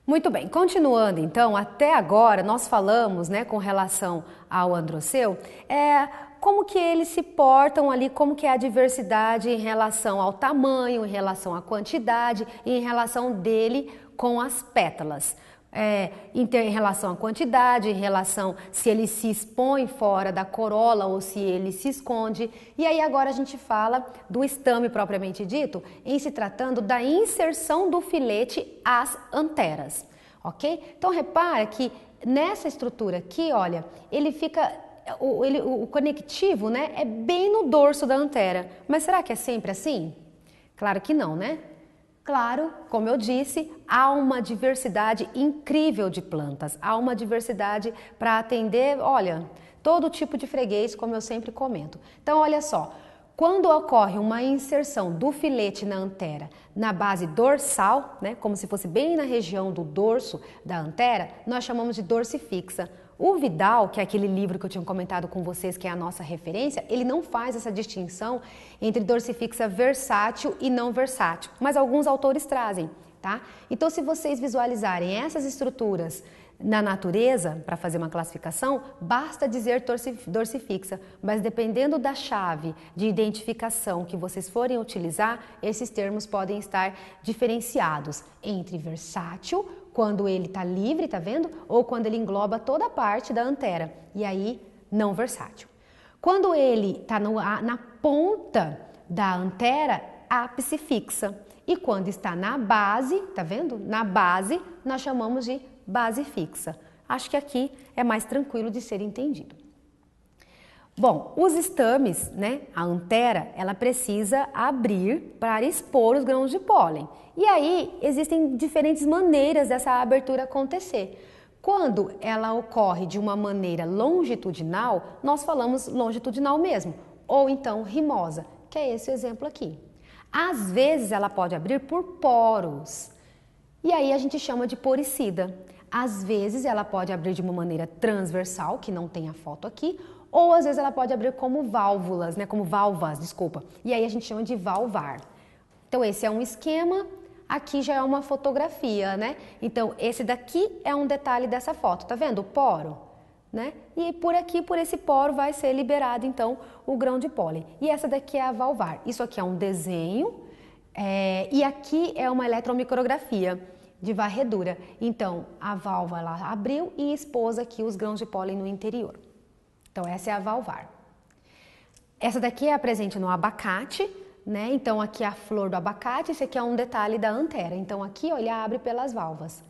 Muito bem, continuando então, até agora nós falamos, né, com relação ao androceu, como que eles se portam ali, como que é a diversidade em relação ao tamanho, em relação à quantidade e em relação dele com as pétalas. Em relação à quantidade, em relação se ele se expõe fora da corola ou se ele se esconde. E aí agora a gente fala do estame propriamente dito, em se tratando da inserção do filete às anteras, ok? Então repara que nessa estrutura aqui, olha, ele fica, o conectivo, né, é bem no dorso da antera. Mas será que é sempre assim? Claro que não, né? Claro, como eu disse, há uma diversidade incrível de plantas, há uma diversidade para atender, olha, todo tipo de freguês, como eu sempre comento. Então, olha só, quando ocorre uma inserção do filete na antera na base dorsal, né, como se fosse bem na região do dorso da antera, nós chamamos de dorsifixa. O Vidal, que é aquele livro que eu tinha comentado com vocês, que é a nossa referência, ele não faz essa distinção entre dorsifixa versátil e não versátil, mas alguns autores trazem, tá? Então, se vocês visualizarem essas estruturas na natureza, para fazer uma classificação, basta dizer dorsifixa, mas dependendo da chave de identificação que vocês forem utilizar, esses termos podem estar diferenciados entre versátil, quando ele está livre, tá vendo? Ou quando ele engloba toda a parte da antera, e aí não versátil. Quando ele está na ponta da antera, ápice fixa. E quando está na base, tá vendo? Na base, nós chamamos de base fixa. Acho que aqui é mais tranquilo de ser entendido. Bom, os estames, né, a antera, ela precisa abrir para expor os grãos de pólen. E aí existem diferentes maneiras dessa abertura acontecer. Quando ela ocorre de uma maneira longitudinal, nós falamos longitudinal mesmo, ou então rimosa, que é esse exemplo aqui. Às vezes ela pode abrir por poros, e aí a gente chama de poricida. Às vezes ela pode abrir de uma maneira transversal, que não tem a foto aqui, ou às vezes ela pode abrir como válvulas, né, como valvas, desculpa, e aí a gente chama de valvar. Então esse é um esquema, aqui já é uma fotografia, né? Então esse daqui é um detalhe dessa foto, tá vendo o poro? Né? E por aqui, por esse poro, vai ser liberado então o grão de pólen. E essa daqui é a valvar. Isso aqui é um desenho e aqui é uma eletromicrografia de varredura. Então a válvula ela abriu e expôs aqui os grãos de pólen no interior. Então essa é a valvar. Essa daqui é presente no abacate, né? Então aqui é a flor do abacate, esse aqui é um detalhe da antera. Então aqui ó, ele abre pelas valvas.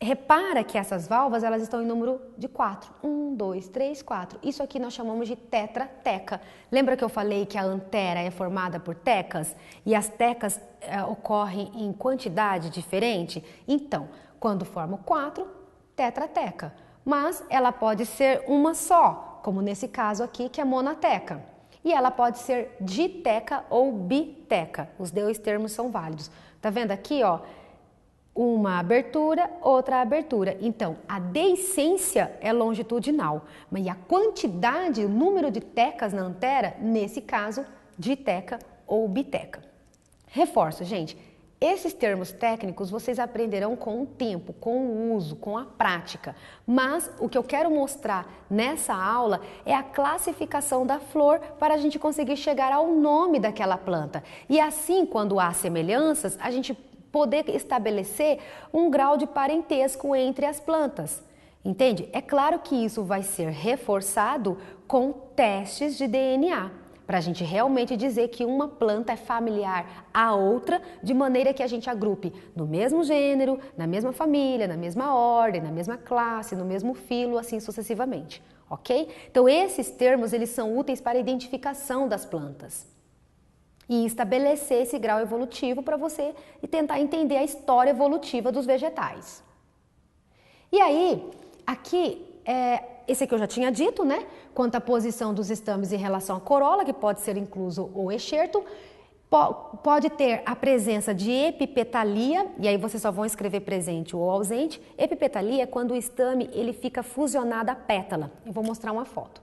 Repara que essas valvas elas estão em número de 4. 1, 2, 3, 4. Isso aqui nós chamamos de tetrateca. Lembra que eu falei que a antera é formada por tecas? E as tecas ocorrem em quantidade diferente? Então, quando forma 4, tetrateca. Mas ela pode ser uma só, como nesse caso aqui que é monateca. E ela pode ser diteca ou biteca. Os dois termos são válidos. Tá vendo aqui, ó? Uma abertura, outra abertura. Então, a deiscência é longitudinal, mas a quantidade, o número de tecas na antera, nesse caso, diteca ou biteca. Reforço, gente, esses termos técnicos vocês aprenderão com o tempo, com o uso, com a prática. Mas o que eu quero mostrar nessa aula é a classificação da flor para a gente conseguir chegar ao nome daquela planta. E assim, quando há semelhanças, a gente poder estabelecer um grau de parentesco entre as plantas, entende? É claro que isso vai ser reforçado com testes de DNA, para a gente realmente dizer que uma planta é familiar à outra, de maneira que a gente agrupe no mesmo gênero, na mesma família, na mesma ordem, na mesma classe, no mesmo filo, assim sucessivamente, ok? Então esses termos, eles são úteis para a identificação das plantas. E estabelecer esse grau evolutivo para você e tentar entender a história evolutiva dos vegetais. E aí, aqui, esse aqui eu já tinha dito, né? Quanto à posição dos estames em relação à corola, que pode ser incluso o enxerto, pode ter a presença de epipetalia, e aí vocês só vão escrever presente ou ausente. Epipetalia é quando o estame ele fica fusionado à pétala. Eu vou mostrar uma foto.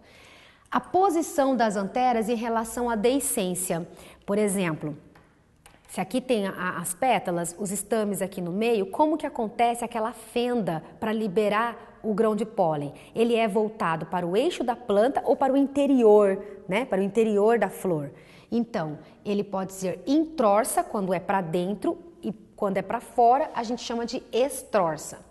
A posição das anteras em relação à deiscência. Por exemplo, Se aqui tem as pétalas, os estames aqui no meio, como que acontece aquela fenda para liberar o grão de pólen? Ele é voltado para o eixo da planta ou para o interior, né? Para o interior da flor. Então, ele pode ser introrsa quando é para dentro e quando é para fora a gente chama de extrorsa.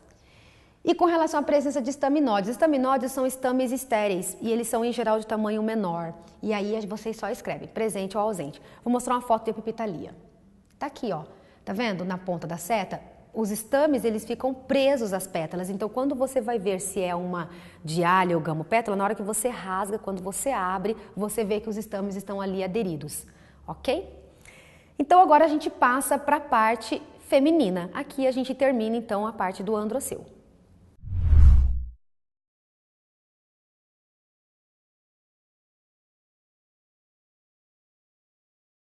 E com relação à presença de estaminóides, estaminóides são estames estéreis e eles são em geral de tamanho menor. E aí vocês só escrevem presente ou ausente. Vou mostrar uma foto de epipitalia. Tá aqui, ó. Tá vendo na ponta da seta? Os estames, eles ficam presos às pétalas. Então, quando você vai ver se é uma diália ou gamopétala, na hora que você rasga, quando você abre, você vê que os estames estão ali aderidos, ok? Então, agora a gente passa para a parte feminina. Aqui a gente termina, então, a parte do androceu.